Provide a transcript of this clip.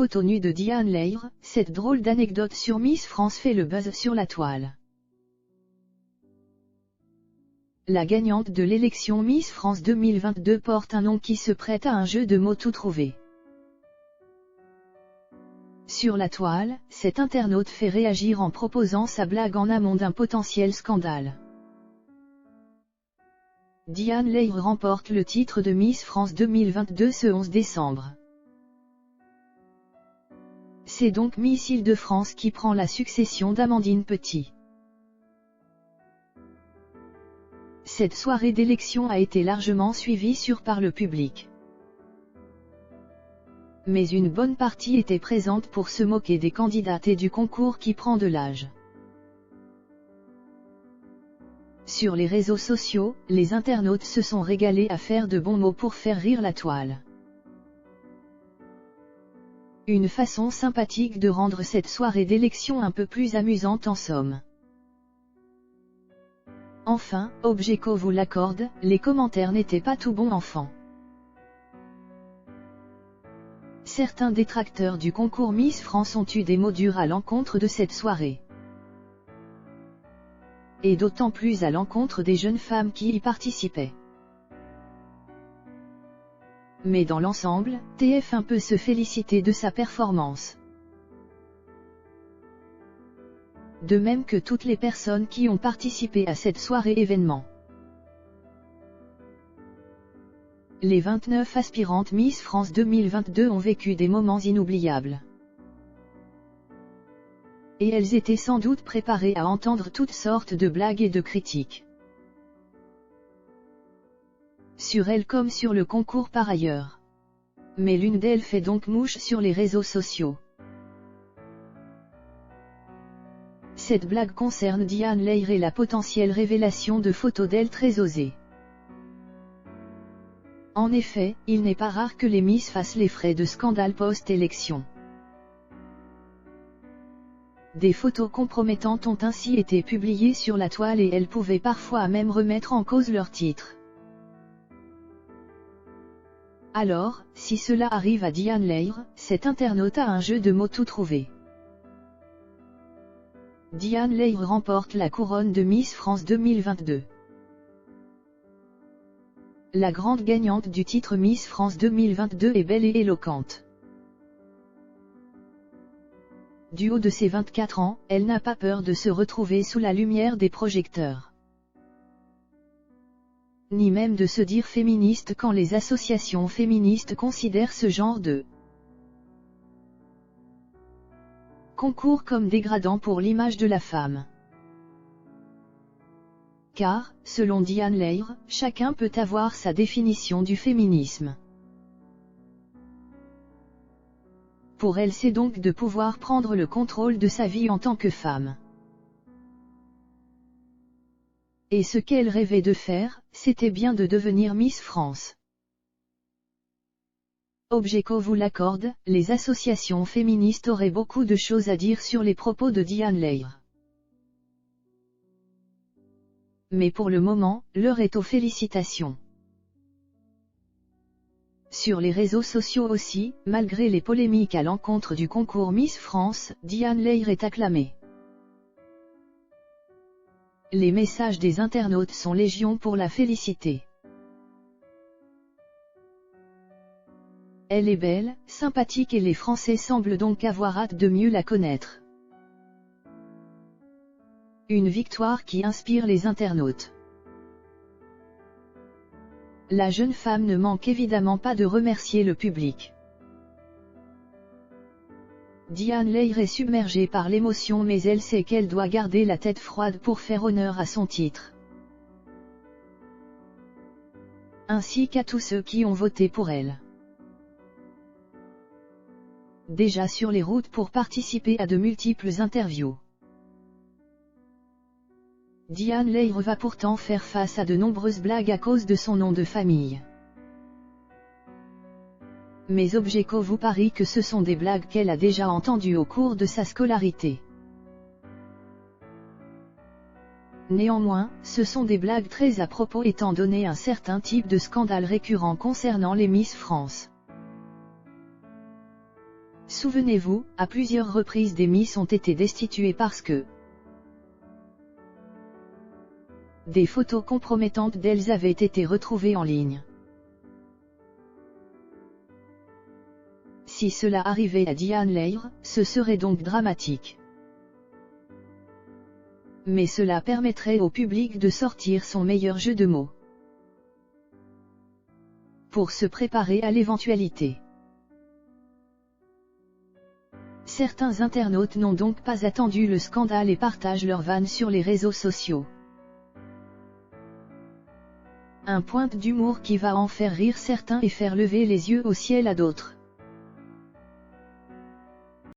photo nue de Diane Lair, cette drôle d'anecdote sur Miss France fait le buzz sur la toile. La gagnante de l'élection Miss France 2022 porte un nom qui se prête à un jeu de mots tout trouvé. Sur la toile, cet internaute fait réagir en proposant sa blague en amont d'un potentiel scandale. Diane Lair remporte le titre de Miss France 2022 ce 11 décembre. C'est donc Miss Île-de-France qui prend la succession d'Amandine Petit. Cette soirée d'élection a été largement suivie par le public. Mais une bonne partie était présente pour se moquer des candidates et du concours qui prend de l'âge. Sur les réseaux sociaux, les internautes se sont régalés à faire de bons mots pour faire rire la toile. Une façon sympathique de rendre cette soirée d'élection un peu plus amusante en somme. Enfin, Objeco vous l'accorde, les commentaires n'étaient pas tout bons enfants. Certains détracteurs du concours Miss France ont eu des mots durs à l'encontre de cette soirée. Et d'autant plus à l'encontre des jeunes femmes qui y participaient. Mais dans l'ensemble, TF1 peut se féliciter de sa performance. De même que toutes les personnes qui ont participé à cette soirée événement. Les 29 aspirantes Miss France 2022 ont vécu des moments inoubliables. Et elles étaient sans doute préparées à entendre toutes sortes de blagues et de critiques. Sur elles comme sur le concours par ailleurs. Mais l'une d'elles fait donc mouche sur les réseaux sociaux. Cette blague concerne Diane Lair et la potentielle révélation de photos d'elle très osées. En effet, il n'est pas rare que les Miss fassent les frais de scandale post-élection. Des photos compromettantes ont ainsi été publiées sur la toile et elles pouvaient parfois même remettre en cause leur titre. Alors, si cela arrive à Diane Lair, cet internaute a un jeu de mots tout trouvé. Diane Lair remporte la couronne de Miss France 2022. La grande gagnante du titre Miss France 2022 est belle et éloquente. Du haut de ses 24 ans, elle n'a pas peur de se retrouver sous la lumière des projecteurs. Ni même de se dire féministe quand les associations féministes considèrent ce genre de concours comme dégradant pour l'image de la femme. Car, selon Diane Lair, chacun peut avoir sa définition du féminisme. Pour elle, c'est donc de pouvoir prendre le contrôle de sa vie en tant que femme. Et ce qu'elle rêvait de faire, c'était bien de devenir Miss France. Objeco vous l'accorde, les associations féministes auraient beaucoup de choses à dire sur les propos de Diane Lair. Mais pour le moment, l'heure est aux félicitations. Sur les réseaux sociaux aussi, malgré les polémiques à l'encontre du concours Miss France, Diane Lair est acclamée. Les messages des internautes sont légion pour la féliciter. Elle est belle, sympathique et les Français semblent donc avoir hâte de mieux la connaître. Une victoire qui inspire les internautes. La jeune femme ne manque évidemment pas de remercier le public. Diane Lair est submergée par l'émotion mais elle sait qu'elle doit garder la tête froide pour faire honneur à son titre. Ainsi qu'à tous ceux qui ont voté pour elle. Déjà sur les routes pour participer à de multiples interviews. Diane Lair va pourtant faire face à de nombreuses blagues à cause de son nom de famille. Mais Objeco vous parie que ce sont des blagues qu'elle a déjà entendues au cours de sa scolarité. Néanmoins, ce sont des blagues très à propos étant donné un certain type de scandale récurrent concernant les Miss France. Souvenez-vous, à plusieurs reprises des Miss ont été destituées parce que des photos compromettantes d'elles avaient été retrouvées en ligne. Si cela arrivait à Diane Lair, ce serait donc dramatique. Mais cela permettrait au public de sortir son meilleur jeu de mots pour se préparer à l'éventualité. Certains internautes n'ont donc pas attendu le scandale et partagent leurs vannes sur les réseaux sociaux. Un pointe d'humour qui va en faire rire certains et faire lever les yeux au ciel à d'autres.